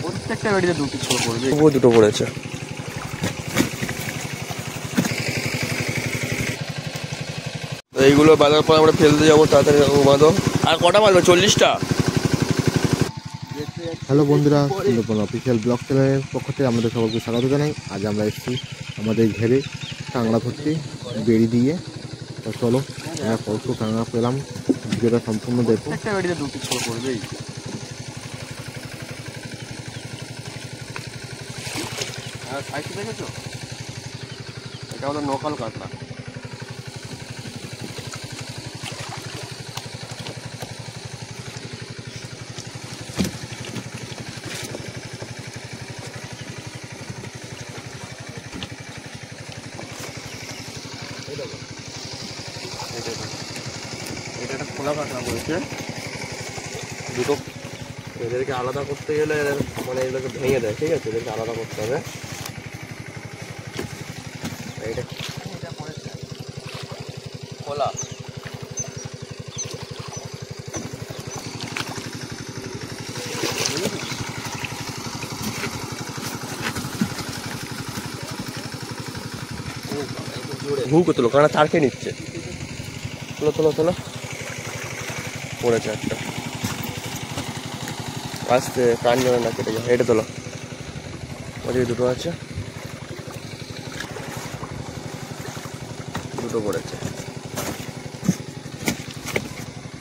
প্রত্যেকটা বেড়িতে দুটো ছোট পড়বে, তবুও দুটো পড়েছে। এইগুলো বাজার পর আমরা ফেলতে যাবো, তাড়াতাড়ি ঘুমাতো। আর কটা মারবে? 40টা। হ্যালো বন্ধুরা, সুন্দরবন অফিসিয়াল ব্লগ চ্যানেলের পক্ষ থেকে আমাদের সকলকে স্বাগত জানাই। আজ আমরা এসেছি আমাদের ঘেরে কাঁকড়া ধরতে বেড়ি দিয়ে। তো চলো আমরা কত কাঁকড়া পেলাম ভিডিওটা সম্পূর্ণ দেখো। একটা বেড়িতে দুটো ছোট পড়বেই। আর সাইজ দেখেছো? এটা হলো নকাল কাঁকড়া। এটা একটা খোলা কাঁকড়া বলছে। দুটো এদেরকে আলাদা করতে গেলে মানে এগুলোকে ভেঙে দেয়, ঠিক আছে? এদেরকে আলাদা করতে হবে। এটা খোলা ঘু করতে কারণ তার খেয়ে নিচ্ছে। তোলো তোলো তোলো, পড়েছে একটা। আসতে কান জলে না কেটে যায়। এটা তোলো, ওদিকে দুটো আছে, দুটো পড়েছে।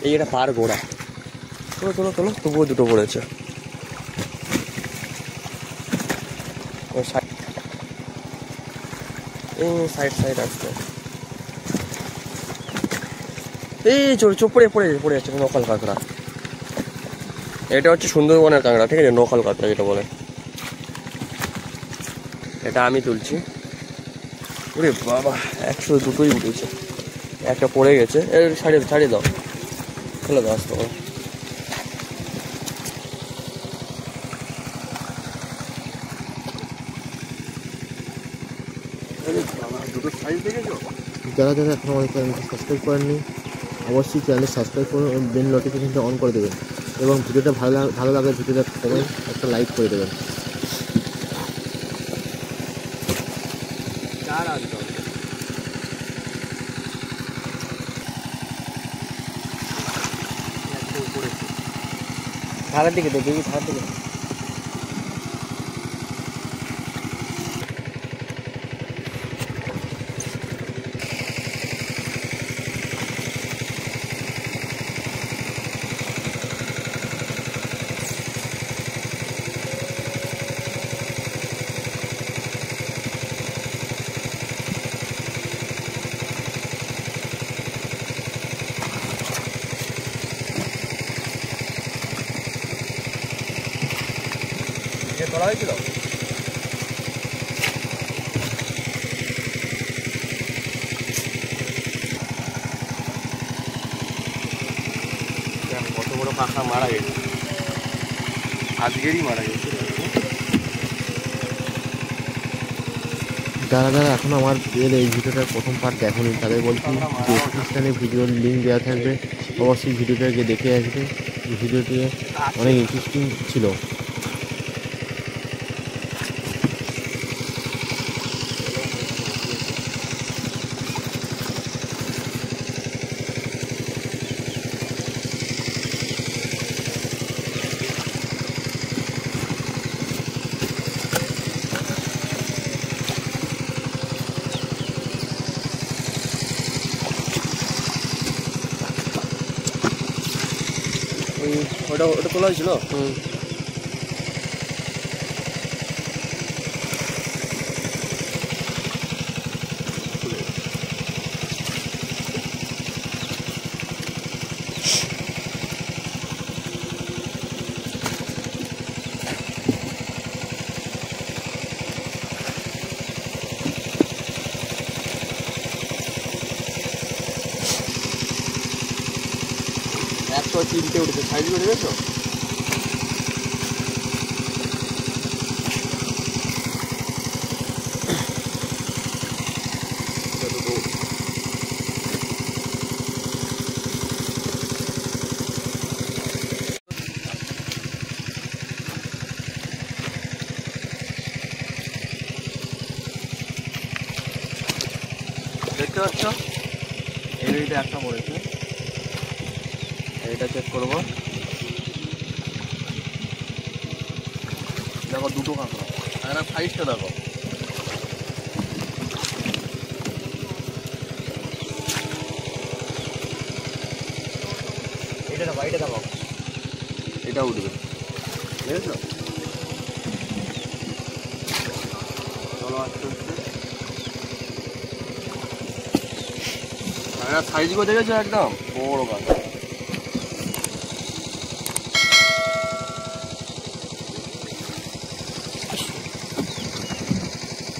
এই এটা পার গোড়া। তোলো তোলো তোলো, তবুও দুটো পড়েছে। এই সাইড সাইড আসতে, এই চোখ পড়ে পড়ে পড়ে যাচ্ছে নকাল কাঁকড়া। এটা হচ্ছে সুন্দরবনের কাঁকড়া, ঠিক আছে? নকাল কাঁকড়া যেটা বলে। এটা আমি তুলছি। ওরে বাবা, 102টোই উঠেছে, একটা পড়ে গেছে। ছাড়িয়ে ছাড়িয়ে দাও, ফেলে দাও আসতে পারো। দুটো সাইজ দেখেছো? যারা যারা এখন আমাদের চ্যানেলটি সাবস্ক্রাইব করেননি অবশ্যই চ্যানেলটি সাবস্ক্রাইব করে বেল নোটিফিকেশনটা অন করে দেবেন এবং ভিডিওটা ভালো লাগলে ভিডিওটা কমেন্ট একটা লাইক করে দেবেন। ধারের দিকে দেখি, ধারের দিকে। তোলা হয়েছিল কত বড় কাঁকড়া মারা গেছে, আজকেরই মারা গেছে। যারা যারা এখন আমার এই ভিডিওটার প্রথম পার্ট দেখেনি তাদের বলছি ডেসক্রিপশনে ভিডিওর লিঙ্ক দেওয়া থাকবে, অবশ্যই ভিডিওটাকে দেখে আসবে। ভিডিওটি অনেক ইন্টারেস্টিং ছিল। ওটা তোলা হয়েছিল। একশো তিনটে উঠেছে, সাইজ করে গেছো? দেখতে পাচ্ছ এই বেরিতে একটা পড়েছে, এইটা চেক করবো। দেখো দুটো কাঁকড়া, একটা সাইজটা দেখো। এটা দেখো, এইটা দেখো, এটা উঠবে, বুঝেছো? চলো আস্তে আস্তে। একটা সাইজগুলো দেখেছো একদম বড় কাঁকড়া।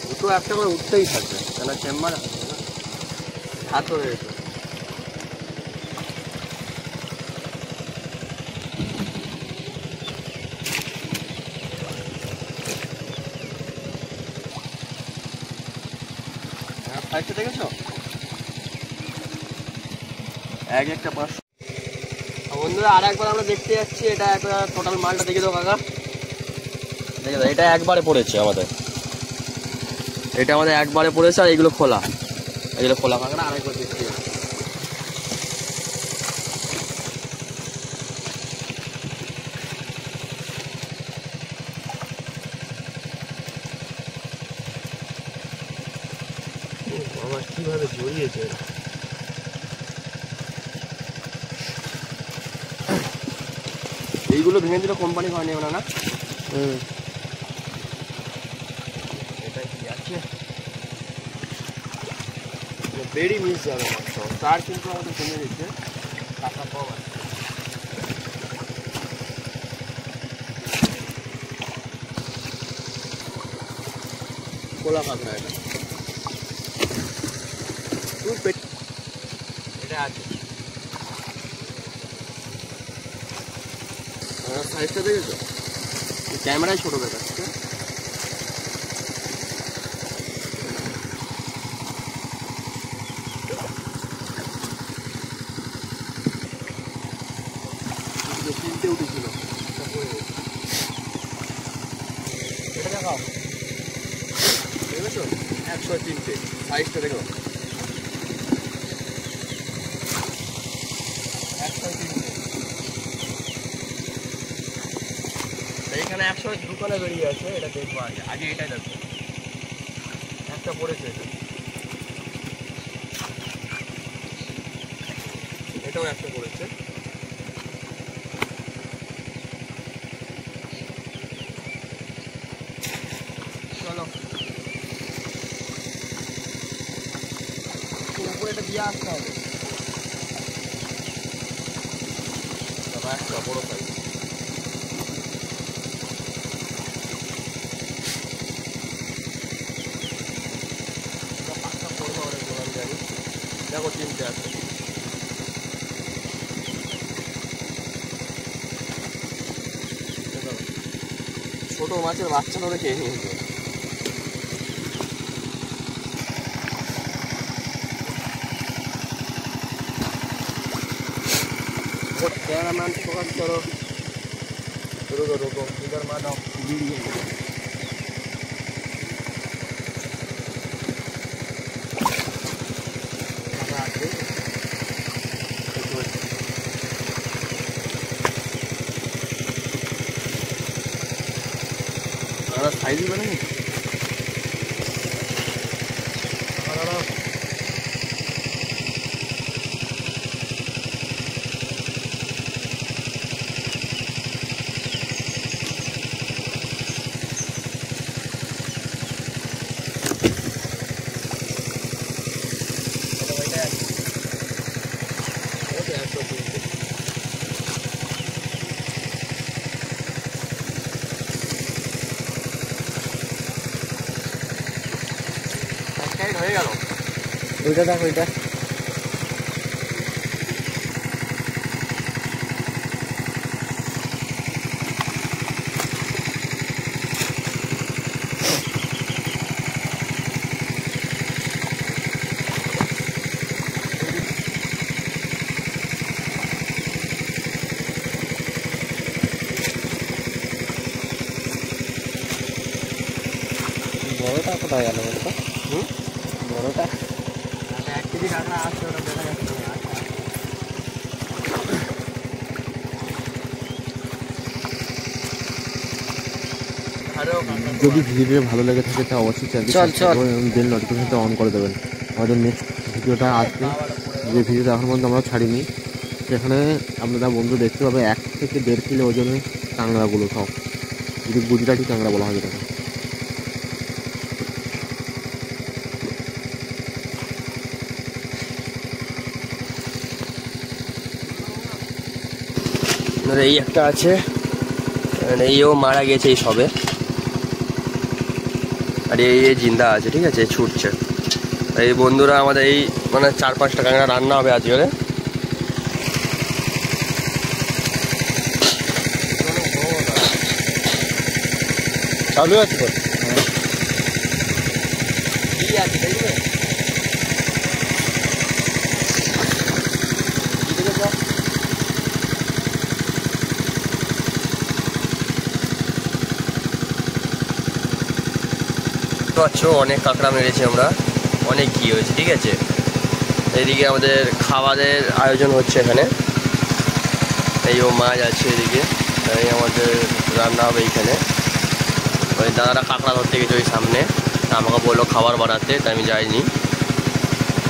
দুটো একটা করে উঠতেই থাকবে, কেন চেম্বার হাত হয়ে গেছে। সাইজটা দেখেছো? এক একটা 500। বন্ধুরা আর একবার আমরা দেখতে যাচ্ছি, এটা একটা টোটাল মালটা দেখে দাও কাকা, দেখে দাও। এটা একবারে পড়েছে আমাদের, এটা আমাদের একবারে পড়েছে। আর এগুলো খোলা, এগুলো খোলা কাঁকড়া। আরেকবার দেখতে যাচ্ছি। বাবা কিভাবে জড়িয়েছে, এইগুলো ভেঙে দিল কোম্পানি ঘর নেবে না। এটা কি আছে, বেড়ি মিস যাবে মাত্র, তার কিন্তু আমাদের কমে দিচ্ছে, টাকা কম আছে। খোলা কাঁকড়া এটা, এটা আছে। সাইজটা দেখেছো? ক্যামেরায় ছোট দেখাচ্ছে। তিনটে উঠেছিল, এটা দেখাও, দেখেছো? 103টে, সাইজটা দেখো, 103টে। এখানে 100 দোকানে বেরিয়ে আছে, এটা দেখবো আগে, আগে এটাই দেখবো। একটা পড়েছে এটা, এটাও একটা পড়েছে। চলো উপরে এটা দিয়ে আসতে হবে। একটা বড় সাইজ, দেখো 3টে আছে। ছোট মাছের বাচ্চা ধরে খেয়ে নিয়েছে। कैमरामैन फोकस करो, रुको रुको, इधर मानो वीडियो साइज ही बनेगी। হয়ে গেল ওইটা, দেখো ওইটা বড়টা কোথায় গেল বলতো? বড়টা যদি ভিডিওটা ভালো লেগে থাকে তা অবশ্যই চ্যানেলটি বেল নোটিফিকেশনটা অন করে দেবেন। আমাদের নেক্সট ভিডিওটা আসবে, যে ভিডিওটা এখন পর্যন্ত আমরা ছাড়িনি, সেখানে আপনারা বন্ধু দেখতে পাবে 1 থেকে 1.5 কিলো ওজনের কাঁকড়াগুলো সব, যদি গুজরাটি কাঁকড়া বলা হয় যেটাকে। এই একটা আছে, এইও মারা গেছে এই সবে, আর এই জিন্দা আছে, ঠিক আছে, ছুটছে। এই বন্ধুরা আমাদের এই মানে 4-5টা কাঁকড়া রান্না হবে আজকে। চালু আছে তো, অনেক কাঁকড়া মেরেছি আমরা, অনেক ঘি হয়েছে, ঠিক আছে। এইদিকে আমাদের খাবারের আয়োজন হচ্ছে এখানে, এই ও মাছ আছে এদিকে, এই আমাদের রান্না হবে এইখানে। ওই দাদারা কাঁকড়া ধরতে গেছে ওই সামনে, আমাকে বললো খাবার বানাতে, তাই আমি যাইনি।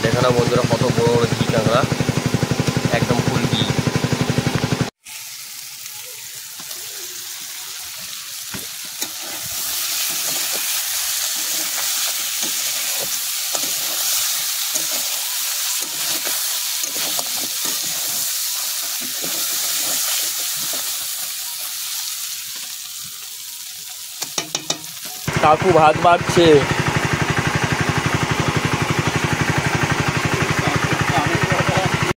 দেখে না বন্ধুরা কত বড় বড় ঘি কাঁকড়া, একদম ফুল ঘি। কাকু ভাত বাড়ছে।